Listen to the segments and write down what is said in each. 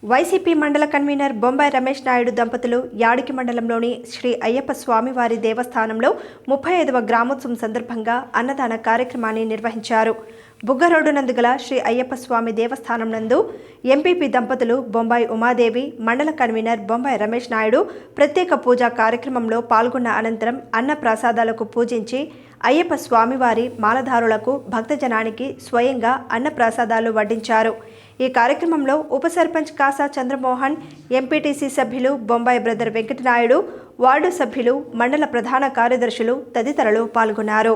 YCP మండల convener Bombay Ramesh Naidu దంపతులు యాడికి మండలంలోని శ్రీ అయ్యప్ప స్వామివారి దేవస్థానంలో 35వ గ్రామోత్సవం సందర్భంగా అన్నదాన కార్యక్రమాన్ని నిర్వహించారు. బుగ్గరోడ్డు నందు గల శ్రీ అయ్యప్ప స్వామి దేవస్థానం నందు ఎంపీపీ దంపతులు బొంబాయి ఉమాదేవి, మండల కన్వీనర్ బొంబాయి రమేష్ నాయుడు ప్రత్యేక పూజా కార్యక్రమంలో పాల్గొన్న అనంతరం అన్న ప్రసాదాలకు పూజించి అయ్యప్ప స్వామివారి మాలధారులకు భక్తజనానికి స్వయంగా అన్న ప్రసాదాలు వడ్డించారు. ఈ కార్యక్రమంలో ఉప సర్పంచ్ కాసా చంద్రమోహన్, ఎంపీటీసీ సభ్యులు బొంబాయి బ్రదర్ వెంకటనాయుడు, వార్డు సభ్యులు, మండల ప్రధాన కార్యదర్శులు తదితరులు పాల్గొన్నారు.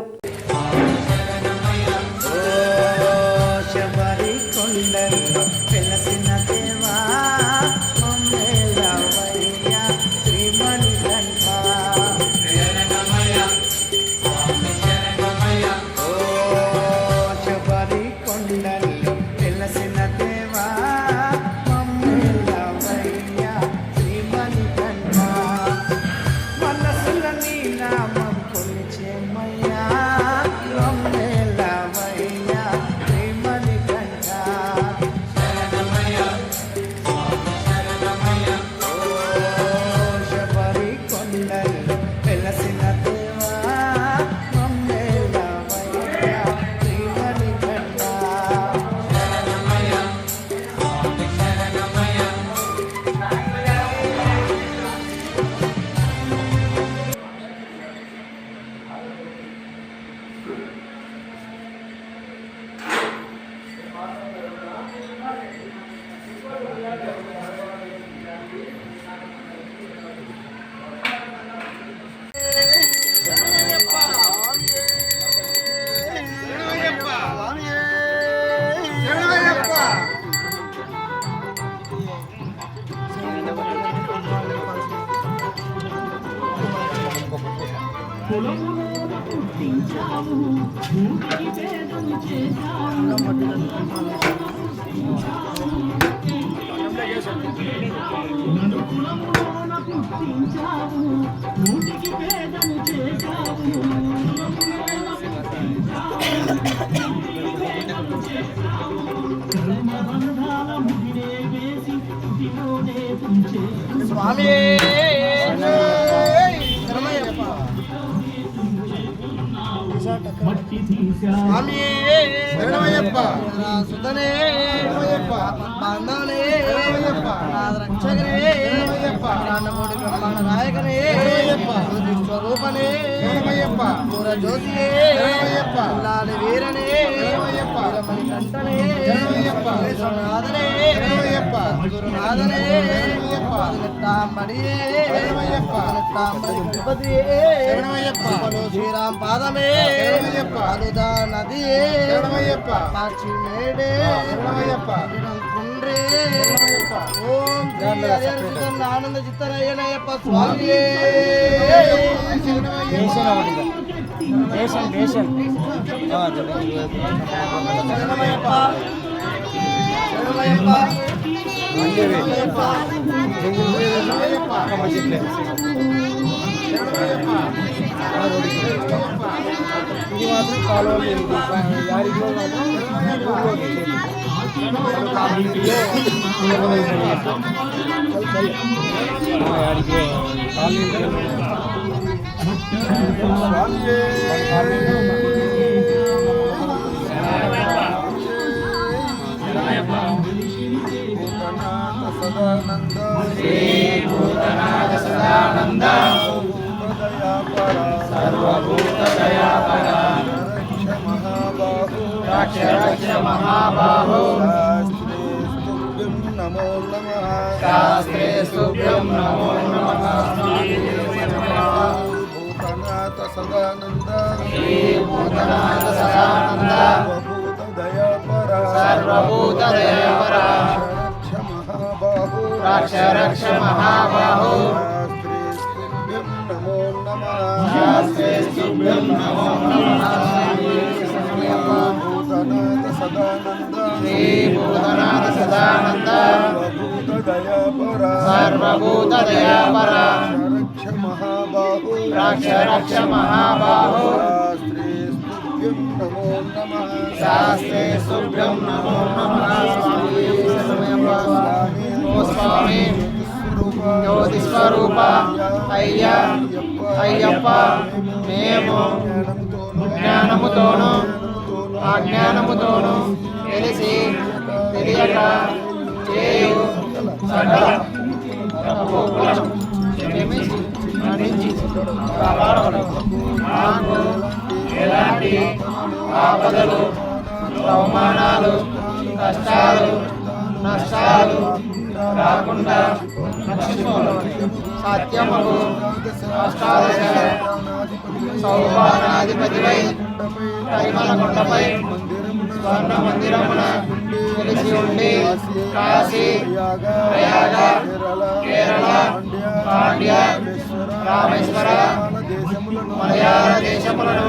స్వామి స్వామి శరణమయ్యప్ప, సుధనే బాంధవనే రక్షకనే ప్రాణమూడి బ్రహ్మాండ నాయకనే స్వరూపనే పూర జ్యోతియే లాలి వీరనే వీరమణి కంఠనే నాదనే గురునాథనే నెట్టాంబడియే శ్రీరామ్ పాదమే అలుదా నదియే పాచి మేడే కుండ్రే ఓం ఆనంద చిత్తరయ్యనయ్యప్ప స్వామి ఇది మాత్రం కాలువలు యాడికి సదానంద సర్వభూత దయాపర రక్ష మహాబాహో నమో నమః శాస్త్రే స్తుభ్యం నమో నమః భూతనాథ సదానంద సర్వభూత దయాపర రక్ష మహాబాహో శాస్త్రే స్తుభ్యం నమో నమః భూతనాథ సదానంద సర్వభూత దయాపర రక్ష మహాబాహో శాస్త్రే స్తుభ్యం నమో నమః ఓ స్వామి జ్యోతి స్వరూప అయ్యప్ప మేము జ్ఞానముతోను అజ్ఞానముతోను తెలిసి తెలియక చేయు సకల తప్పులను క్షమించి మన్నించి కాపాడవలెను. మాకు ఎలాంటి ఆపదలు అవమానాలు కష్టాలు నష్టాలు రాకుండా రక్షించుకోవాలి. సత్యముకు అష్టాదశ సౌపానాధిపతిపై పరిమళ కొండపై స్వర్ణ మందిరమున తెలిసి ఉండి కాశీ ప్రయాగ కేరళ పాండ్య రామేశ్వర మలయాళ దేశములను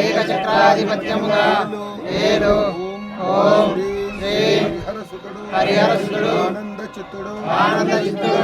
ఏకచక్రాధిపత్యముగా ఏడు ఓం శ్రీ హరిహరసుడు ఆనంద చిత్తుడు